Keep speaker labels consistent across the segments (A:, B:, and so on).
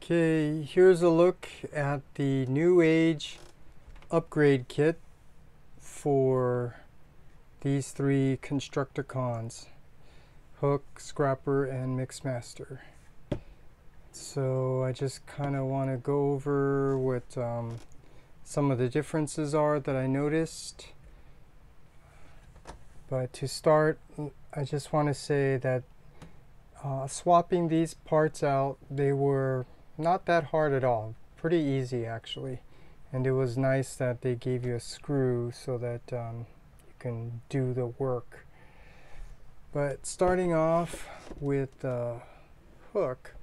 A: Okay, here's a look at the Newage upgrade kit for these three Constructicons: Hook, Scrapper, and Mixmaster. So I just kind of want to go over what some of the differences are that I noticed. But to start, I just want to say that swapping these parts out, they were not that hard at all. Pretty easy actually. And it was nice that they gave you a screw so that you can do the work. But starting off with the Hook,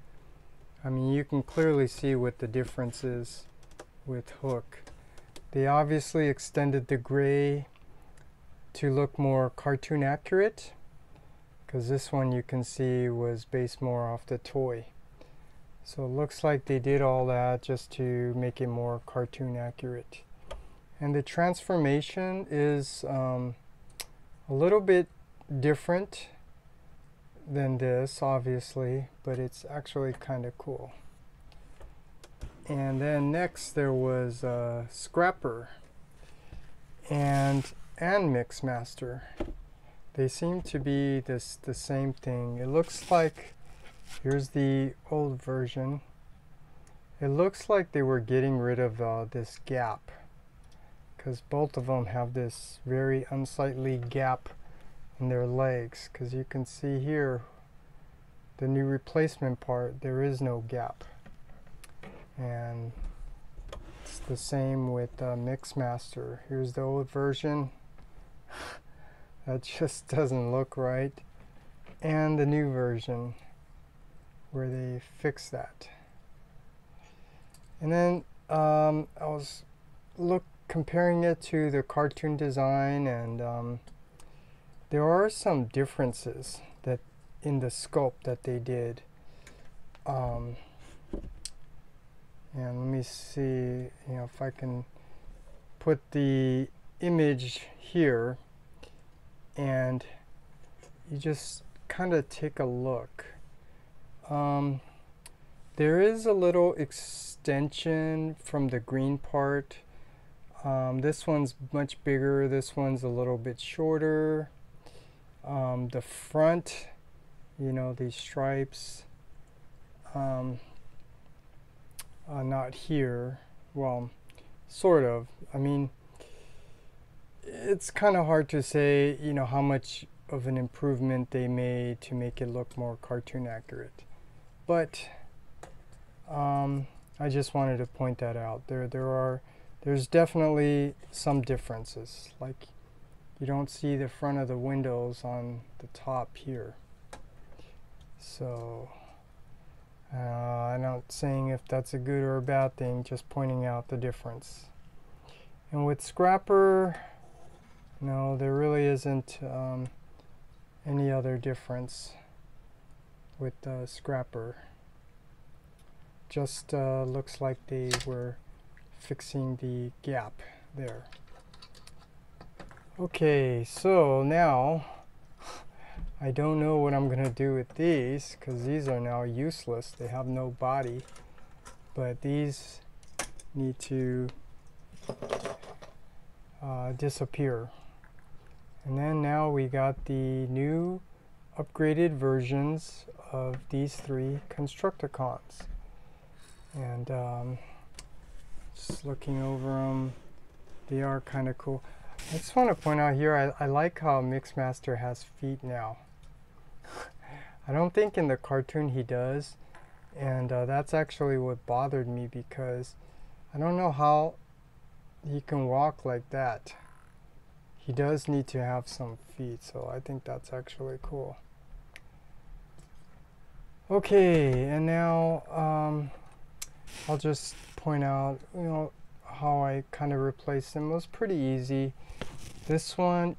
A: I mean, you can clearly see what the difference is with Hook. They obviously extended the gray to look more cartoon accurate, because this one you can see was based more off the toy. So it looks like they did all that just to make it more cartoon accurate. And the transformation is a little bit different than this, obviously, but it's actually kind of cool. And then next there was Scrapper and Mixmaster. They seem to be the same thing. It looks like, here's the old version. It looks like they were getting rid of this gap, because both of them have this very unsightly gap in their legs. Because you can see here, the new replacement part, there is no gap. And it's the same with Mixmaster. Here's the old version. That just doesn't look right. And the new version, where they fix that. And then I was comparing it to the cartoon design, and there are some differences that in the sculpt that they did. And let me see, if I can put the image here, and you just kind of take a look. There is a little extension from the green part. This one's much bigger, this one's a little bit shorter. The front, these stripes, not here. Well, sort of. I mean, it's kind of hard to say, how much of an improvement they made to make it look more cartoon accurate. But I just wanted to point that out. There's definitely some differences. Like, you don't see the front of the windows on the top here. So I'm not saying if that's a good or a bad thing, just pointing out the difference. And with Scrapper, no, there really isn't any other difference with Scrapper. Just looks like they were fixing the gap there. Okay, so now I don't know what I'm gonna do with these, because these are now useless. They have no body, but these need to disappear. And then now we got the new upgraded versions of these three Constructicons. And just looking over them, they are kind of cool. I just want to point out here, I like how Mixmaster has feet now. I don't think in the cartoon he does, and that's actually what bothered me, because I don't know how he can walk like that. He does need to have some feet, so I think that's actually cool. Okay, and now I'll just point out, how I kind of replaced them. It was pretty easy. This one,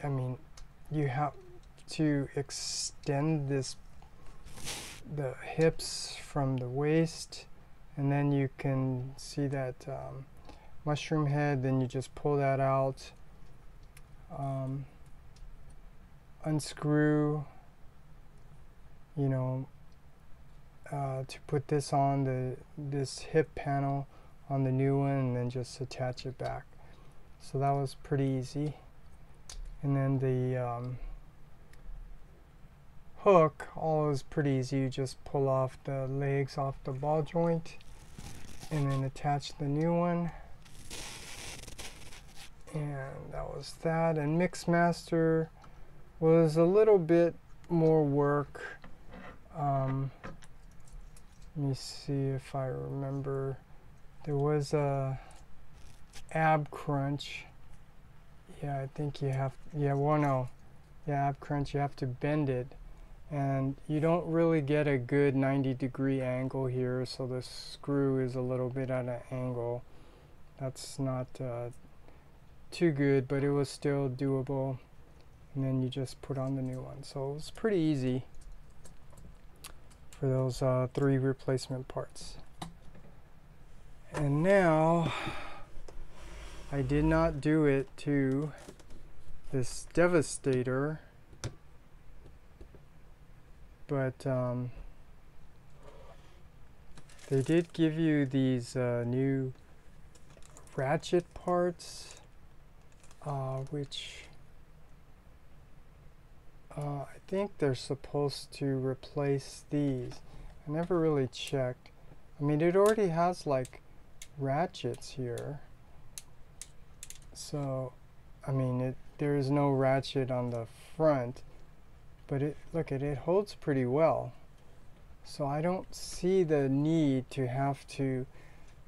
A: I mean, you have to extend the hips from the waist, and then you can see that mushroom head. Then you just pull that out, unscrew, to put this on this hip panel on the new one, and then just attach it back. So that was pretty easy. And then the hook, all is pretty easy. You just pull off the legs off the ball joint and then attach the new one. And that was that. And Mixmaster was a little bit more work. Let me see if I remember. There was a ab crunch. Yeah, I think you have, yeah, well, no. Yeah, ab crunch, you have to bend it. And you don't really get a good 90-degree angle here, so the screw is a little bit at an angle. That's not too good, but it was still doable. And then you just put on the new one. So it was pretty easy for those 3 replacement parts. And now, I did not do it to this Devastator, but they did give you these new Ratchet Parts, which I think they're supposed to replace these. I never really checked. I mean, it already has like ratchets here. So, I mean, there is no ratchet on the front, but look, it holds pretty well. So I don't see the need to have to,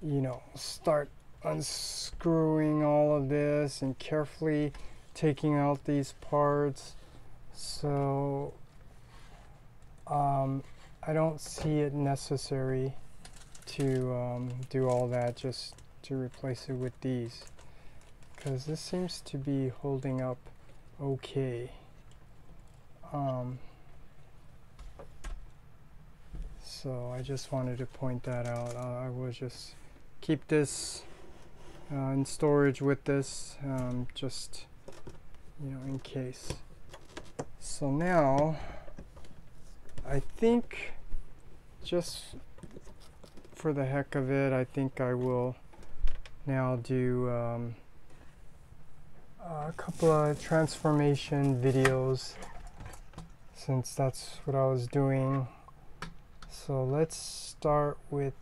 A: you know, start unscrewing all of this and carefully taking out these parts. So I don't see it necessary to do all that, just to replace it with these, because this seems to be holding up okay. So I just wanted to point that out. I will just keep this in storage with this, just, you know, in case. So now I think, just for the heck of it, I think I will now do a couple of transformation videos, since that's what I was doing. So let's start with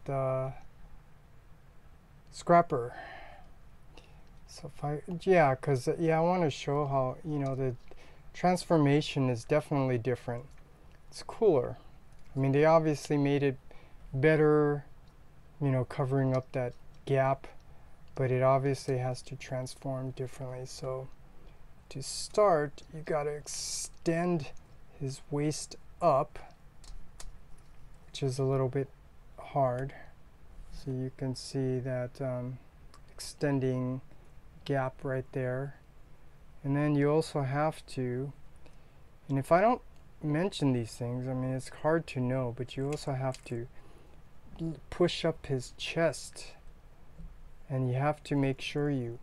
A: Scrapper. So if I, yeah, because I want to show how, you know, the transformation is definitely different. It's cooler. I mean, they obviously made it better, you know, covering up that gap, but it obviously has to transform differently. So to start, you gotta extend his waist up, which is a little bit hard. So you can see that extending gap right there. And then you also have to, and if I don't mention these things, I mean, it's hard to know, but you also have to push up his chest, and you have to make sure you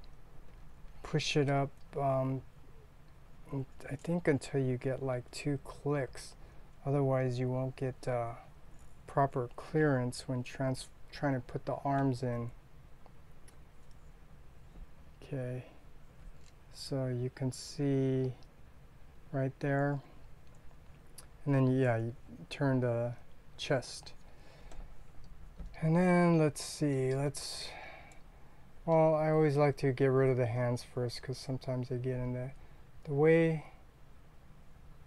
A: push it up, I think until you get like 2 clicks. Otherwise you won't get proper clearance when trying to put the arms in. Okay, so you can see right there, and then yeah, you turn the chest. And then let's see, well, I always like to get rid of the hands first, because sometimes they get in the way.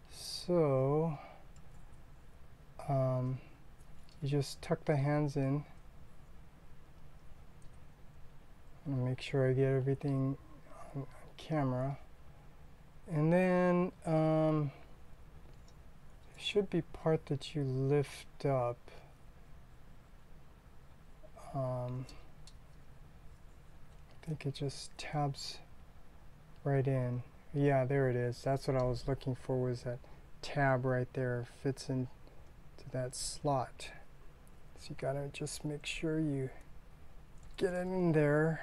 A: So you just tuck the hands in, and make sure I get everything on camera. And then there should be part that you lift up. I think it just tabs right in. Yeah, there it is. That's what I was looking for, was that tab right there. Fits into that slot. So you gotta just make sure you get it in there.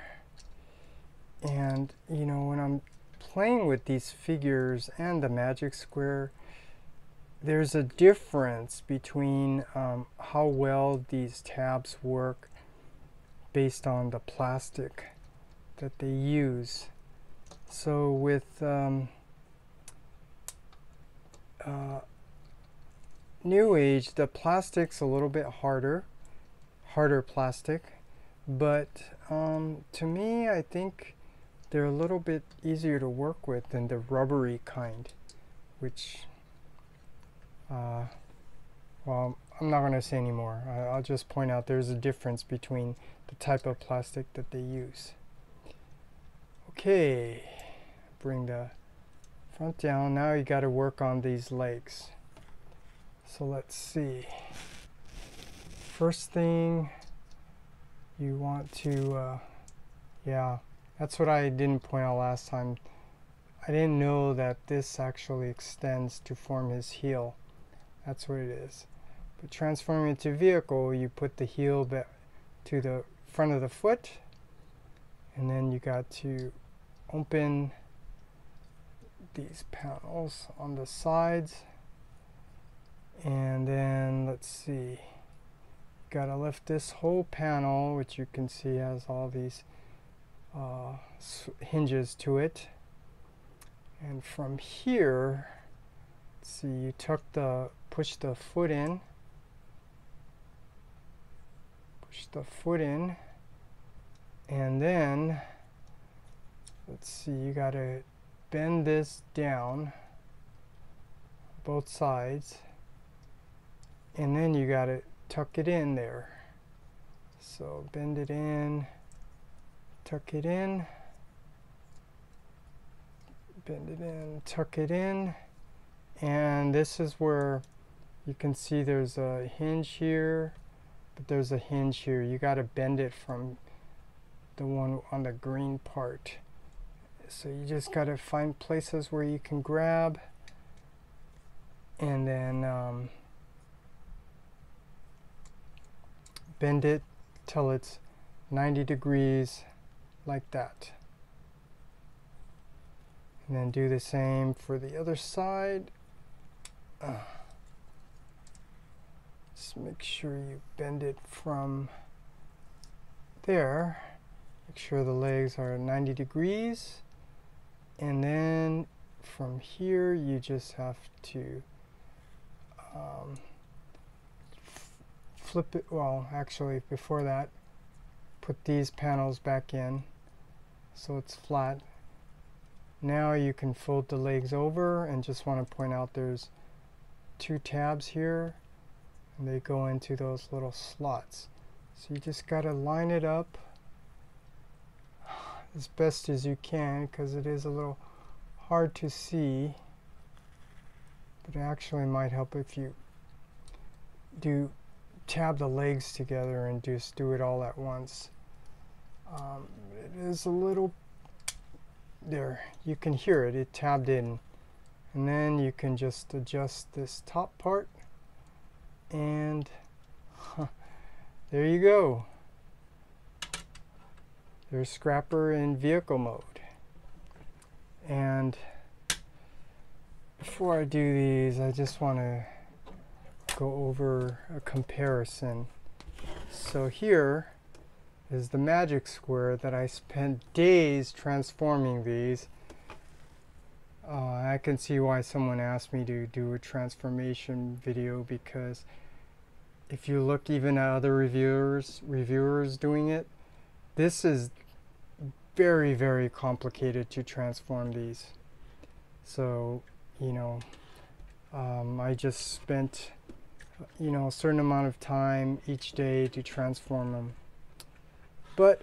A: And you know, when I'm playing with these figures and the magic square, there's a difference between how well these tabs work based on the plastic that they use. So with Newage, the plastic's a little bit harder plastic, but to me, I think they're a little bit easier to work with than the rubbery kind, which, well, I'm not going to say anymore. I'll just point out there's a difference between the type of plastic that they use. Okay, bring the front down. Now you got to work on these legs. So let's see. First thing you want to, yeah, that's what I didn't point out last time. I didn't know that this actually extends to form his heel. That's what it is. But transforming it to vehicle, you put the heel back to the front of the foot, and then you got to open these panels on the sides, and then let's see, gotta lift this whole panel, which you can see has all these hinges to it, and from here, let's see, you push the foot in, and then let's see, you gotta bend this down both sides, and then you gotta tuck it in there. So bend it in, tuck it in, bend it in, tuck it in, and this is where you can see there's a hinge here, but there's a hinge here. You gotta bend it from the one on the green part. So you just gotta find places where you can grab, and then bend it till it's 90 degrees like that. And then do the same for the other side. Just make sure you bend it from there. Make sure the legs are 90 degrees. And then from here you just have to flip it, well actually before that, put these panels back in so it's flat. Now you can fold the legs over, and just want to point out there's two tabs here and they go into those little slots. So you just got to line it up as best as you can, because it is a little hard to see, but it actually might help if you tab the legs together and just do it all at once. It is a little, there, you can hear it, it tabbed in, and then you can just adjust this top part, and there you go. There's Scrapper in vehicle mode. And before I do these, I just want to go over a comparison. So here is the magic square that I spent days transforming these. I can see why someone asked me to do a transformation video, because if you look even at other reviewers doing it, this is very, very complicated to transform these. So, you know, I just spent, you know, a certain amount of time each day to transform them. But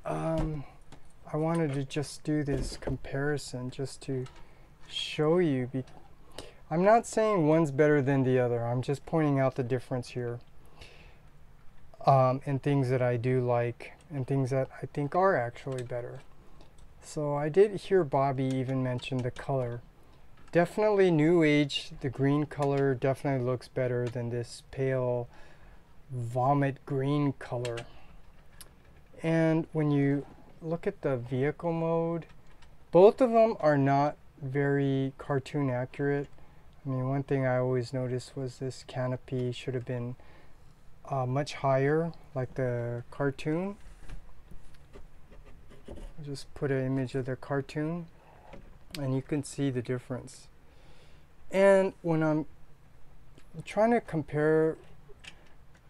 A: I wanted to just do this comparison just to show you. I'm not saying one's better than the other. I'm just pointing out the difference here, and things that I do like and things that I think are actually better. So I did hear Bobby even mention the color. Definitely Newage, the green color definitely looks better than this pale vomit green color. And when you look at the vehicle mode, both of them are not very cartoon accurate. I mean, one thing I always noticed was this canopy should have been much higher, like the cartoon. I'll just put an image of the cartoon and you can see the difference. And when I'm trying to compare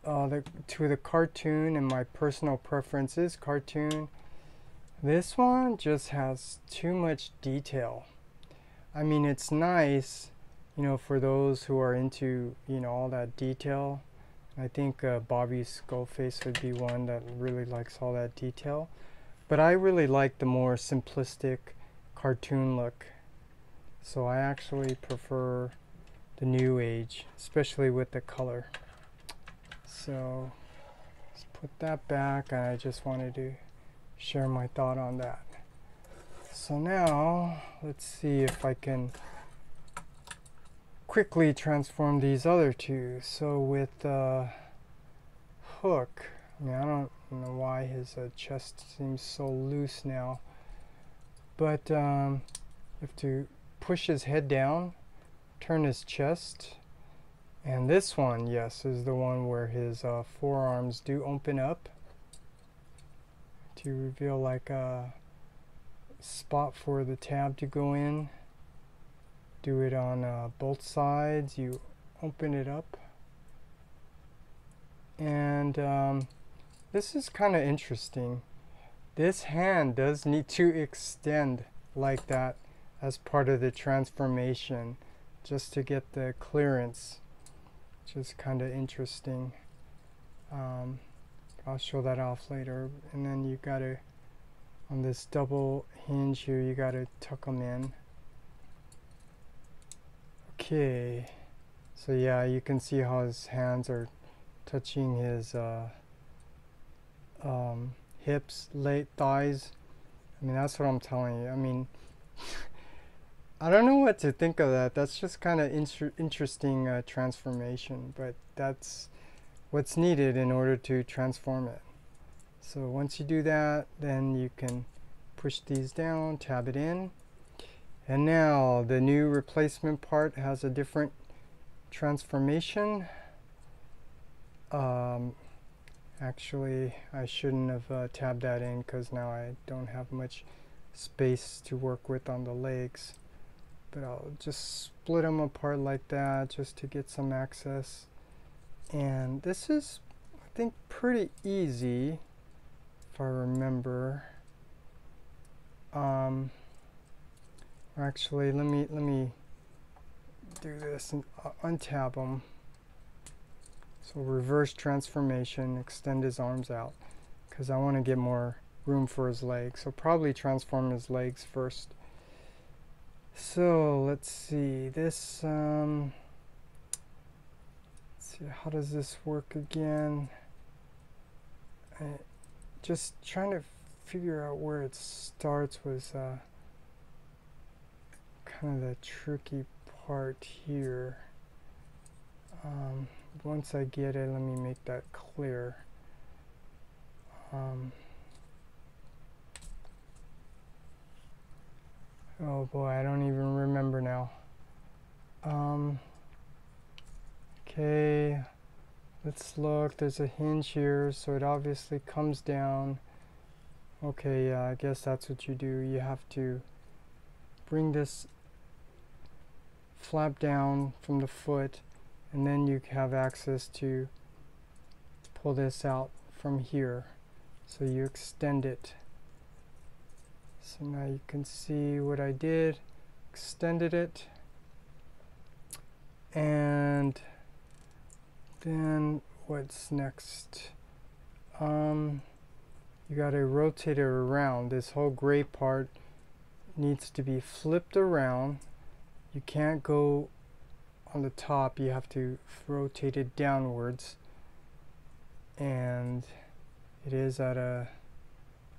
A: to the cartoon and my personal preferences, cartoon, this one just has too much detail. I mean, it's nice, you know, for those who are into, you know, all that detail. I think Bobby Skullface would be one that really likes all that detail. But I really like the more simplistic cartoon look. So I actually prefer the Newage, especially with the color. So let's put that back, and I just wanted to share my thought on that. So now let's see if I can quickly transform these other two. So with Hook, I mean, I don't know why his chest seems so loose now, but you have to push his head down, turn his chest, and this one, yes, is the one where his forearms do open up to reveal like a spot for the tab to go in. Do it on both sides. You open it up, and this is kind of interesting. This hand does need to extend like that as part of the transformation, just to get the clearance, which is kind of interesting. I'll show that off later. And then you gotta, on this double hinge here, you gotta tuck them in. Okay, so yeah, you can see how his hands are touching his hips, thighs. I mean, that's what I'm telling you. I mean, I don't know what to think of that. That's just kind of interesting transformation, but that's what's needed in order to transform it. So once you do that, then you can push these down, tab it in. And now the new replacement part has a different transformation. Actually, I shouldn't have tabbed that in because now I don't have much space to work with on the legs. But I'll just split them apart like that just to get some access. And this is, I think, pretty easy if I remember. Actually, let me do this and untab them. So reverse transformation, extend his arms out because I want to get more room for his legs. So probably transform his legs first. So let's see this. Let's see, how does this work again? Just trying to figure out where it starts was kind of the tricky part here. Once I get it, let me make that clear. Oh boy, I don't even remember now. Okay, let's look. There's a hinge here, so it obviously comes down. Okay, yeah, I guess that's what you do. You have to bring this flap down from the foot, and then you have access to pull this out from here. So you extend it. So now you can see what I did. Extended it. And then what's next? You gotta rotate it around. This whole gray part needs to be flipped around. You can't go on the top, you have to rotate it downwards, and it is at a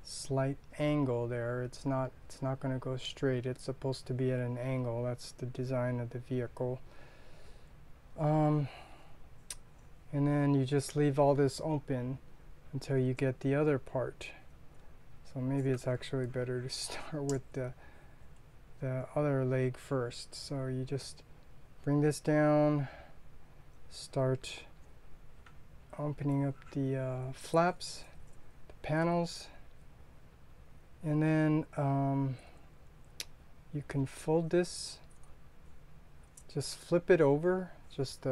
A: slight angle there. It's not going to go straight. It's supposed to be at an angle. That's the design of the vehicle. And then you just leave all this open until you get the other part. So maybe it's actually better to start with the other leg first. So you just bring this down, start opening up the flaps, the panels, and then you can fold this, just flip it over, just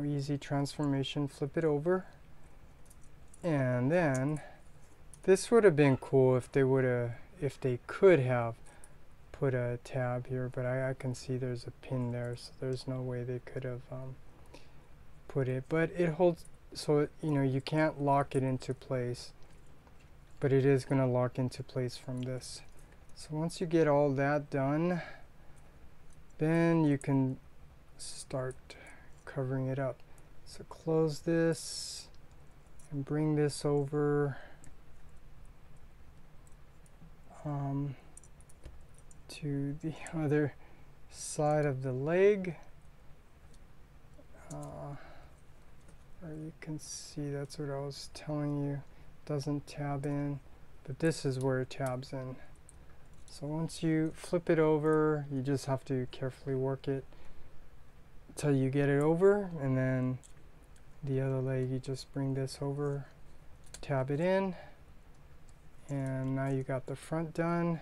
A: easy transformation, flip it over. And then this would have been cool if they could have put a tab here, but I can see there's a pin there, so there's no way they could have put it. But it holds, so you can't lock it into place, but it is going to lock into place from this. So once you get all that done, then you can start covering it up. So close this and bring this over to the other side of the leg. Or you can see, that's what I was telling you, doesn't tab in, but this is where it tabs in. So once you flip it over, you just have to carefully work it until you get it over, and then the other leg, you just bring this over, tab it in, and now you got the front done.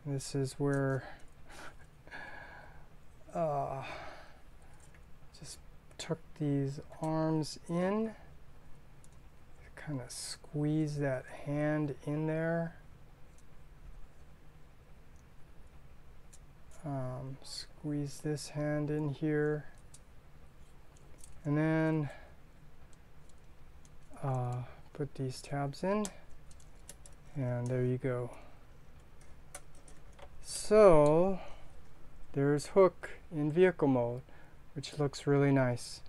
A: This is where just tuck these arms in, kind of squeeze that hand in there. Squeeze this hand in here, and then put these tabs in, and there you go. So there's Hook in vehicle mode, which looks really nice.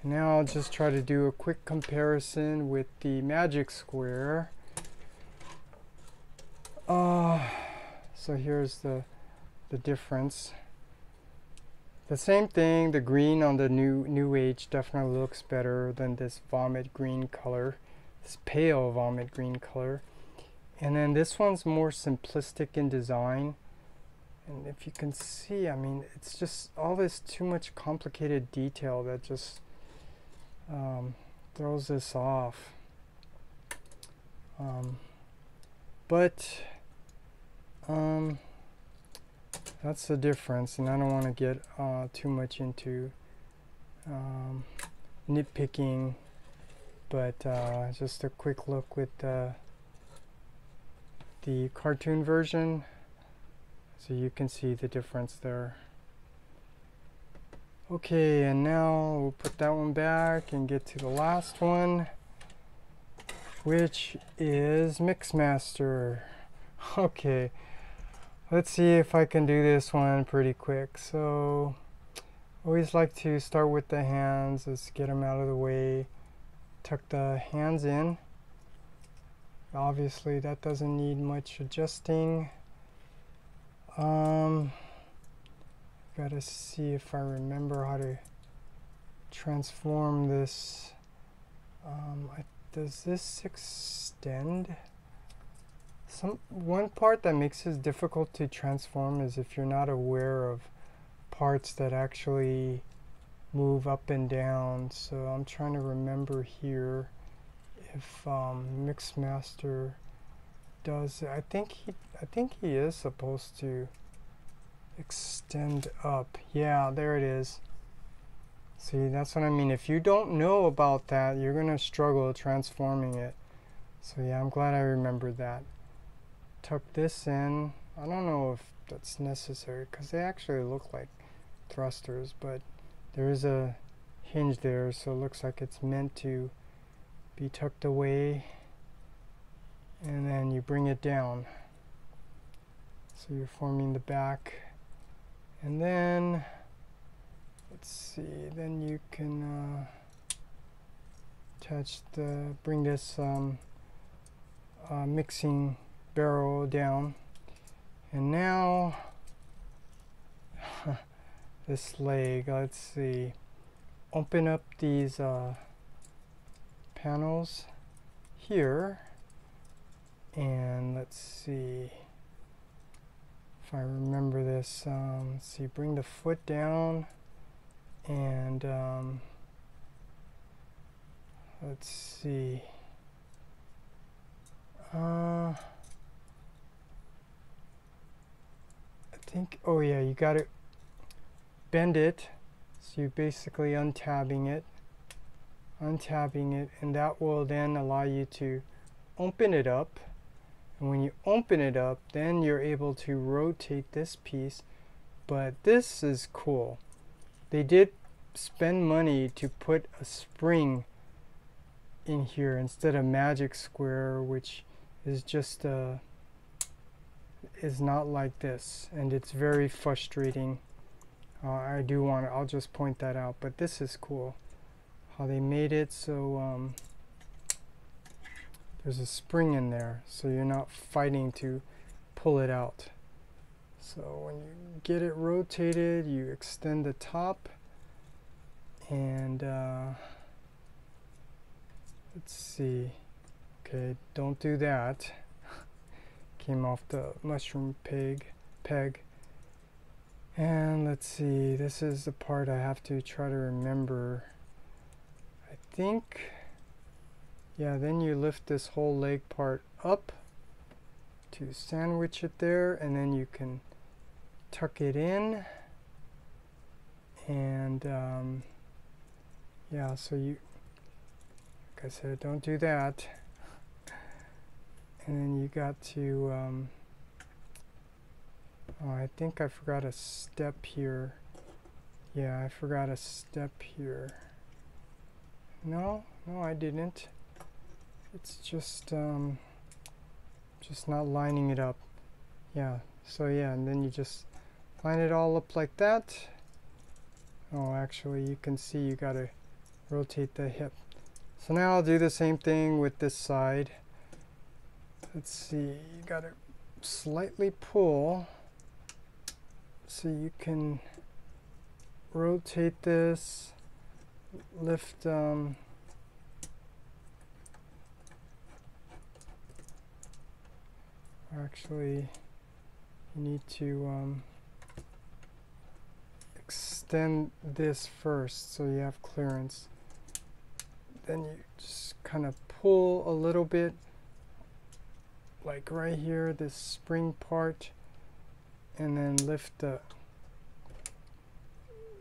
A: And now I'll just try to do a quick comparison with the Magic Square. So here's the difference. The same thing, the green on the Newage definitely looks better than this vomit green color, this pale vomit green color. And then this one's more simplistic in design. And if you can see, I mean, it's just all this too much complicated detail that just throws this off. That's the difference, and I don't want to get too much into nitpicking, but just a quick look with the cartoon version, so you can see the difference there. Okay, and now we'll put that one back and get to the last one, which is Mixmaster. Okay. Let's see if I can do this one pretty quick. So, always like to start with the hands. Let's get them out of the way. Tuck the hands in. Obviously, that doesn't need much adjusting. Gotta see if I remember how to transform this. Does this extend? One part that makes this difficult to transform is if you're not aware of parts that actually move up and down. So I'm trying to remember here if Mixmaster does. I think he is supposed to extend up. Yeah, there it is. See, that's what I mean. If you don't know about that, you're gonna struggle transforming it. So yeah, I'm glad I remembered that. Tuck this in. I don't know if that's necessary because they actually look like thrusters, but there is a hinge there, so it looks like it's meant to be tucked away, and then you bring it down, so you're forming the back. And then let's see, then you can bring this mixing barrel down, and now this leg, let's see, open up these panels here, and let's see if if I remember this. Let's see, bring the foot down and let's see. I think, oh yeah, you got to bend it. So you're basically untabbing it, and that will then allow you to open it up. And when you open it up, then you're able to rotate this piece. But this is cool. They did spend money to put a spring in here instead of magic square, which is just is not like this, and it's very frustrating. I'll just point that out, but this is cool how they made it so there's a spring in there, so you're not fighting to pull it out. So when you get it rotated, you extend the top, and let's see. Okay, don't do that. Came off the mushroom peg. And let's see, this is the part I have to try to remember. I think, yeah, then you lift this whole leg part up to sandwich it there, and then you can tuck it in. And yeah, so you, like I said, don't do that. And then you got to, oh, I think I forgot a step here. Yeah, I forgot a step here. No, I didn't. It's just not lining it up. Yeah, so yeah, and then you just line it all up like that. Oh, actually, you can see you gotta rotate the hip. So now I'll do the same thing with this side. Let's see, you gotta slightly pull so you can rotate this, lift, actually you need to extend this first so you have clearance. Then you just kind of pull a little bit, like right here, this spring part, and then lift the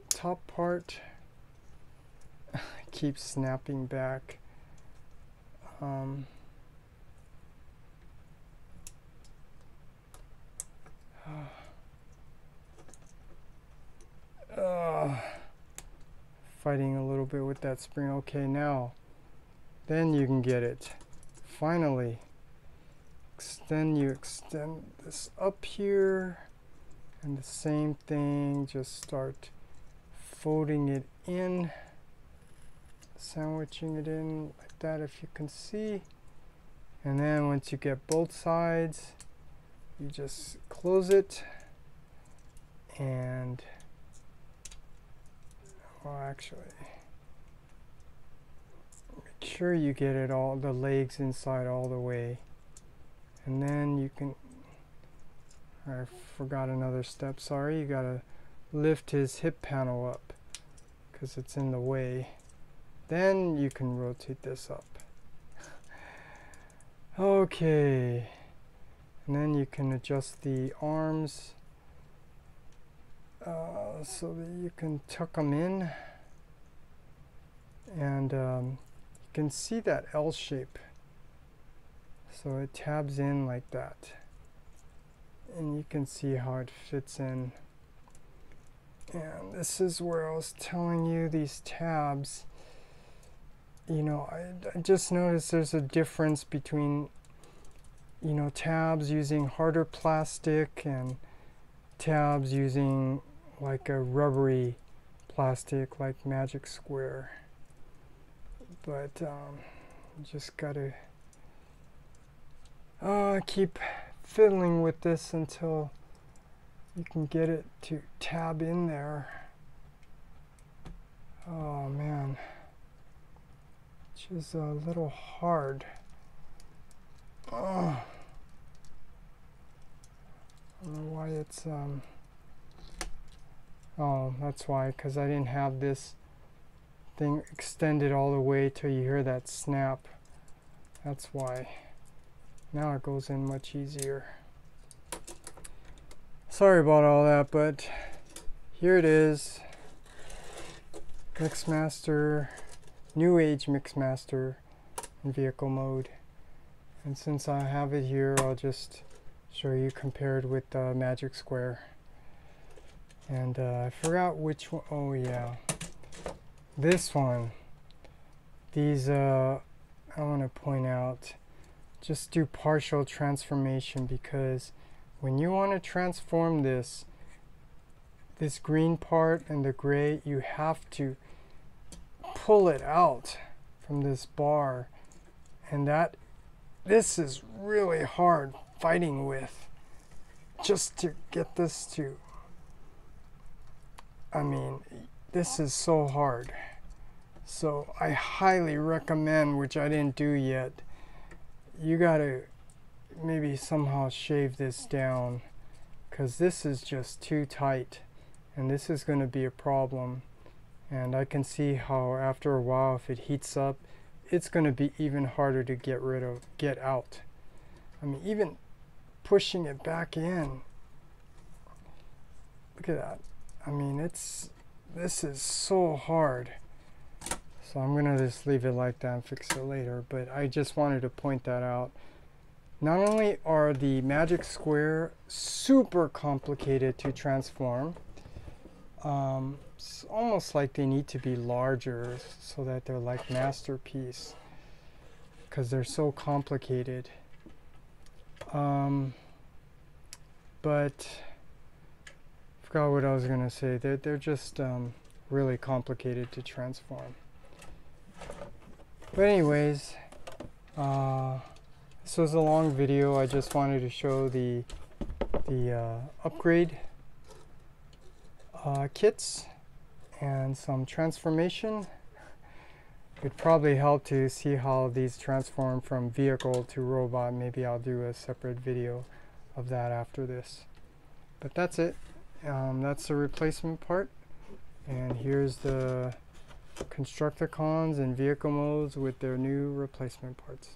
A: top part. Keep snapping back. Fighting a little bit with that spring. Okay, now then you can get it. Finally. You extend this up here, and the same thing, just start folding it in, sandwiching it in like that, if you can see. And then once you get both sides, you just close it, and well, actually make sure you get it all, the legs inside all the way. And then you can, I forgot another step, sorry, you gotta lift his hip panel up because it's in the way. Then you can rotate this up. Okay, and then you can adjust the arms so that you can tuck them in, and you can see that L shape. So it tabs in like that, and you can see how it fits in. And this is where I was telling you, these tabs, you know, I just noticed there's a difference between, you know, tabs using harder plastic and tabs using like a rubbery plastic like Magic Square. But just gotta keep fiddling with this until you can get it to tab in there. Oh man, which is a little hard. I don't know why it It's oh, that's why, because I didn't have this thing extended all the way till you hear that snap. That's why. Now it goes in much easier. Sorry about all that, but here it is. Mixmaster, Newage Mixmaster in vehicle mode. And since I have it here, I'll just show you compared with the Magic Square. And I forgot which one. Oh yeah, this one. These I want to point out, just do partial transformation, because when you want to transform this green part and the gray, you have to pull it out from this bar, and this is really hard fighting with, just to get this to, I mean, this is so hard. So I highly recommend, which I didn't do yet, you gotta maybe somehow shave this down, because this is just too tight, and this is going to be a problem. And I can see how after a while, if it heats up, it's going to be even harder to get out. I mean, even pushing it back in, look at that. I mean, this is so hard. So I'm going to just leave it like that and fix it later, but I just wanted to point that out. Not only are the Magic Square super complicated to transform, it's almost like they need to be larger so that they're like masterpiece, because they're so complicated. But I forgot what I was going to say. They're just really complicated to transform. But anyways, this was a long video. I just wanted to show the upgrade kits and some transformation. It'd probably help to see how these transform from vehicle to robot. Maybe I'll do a separate video of that after this. But that's it. That's the replacement part. And here's the Constructicons and vehicle modes with their new replacement parts.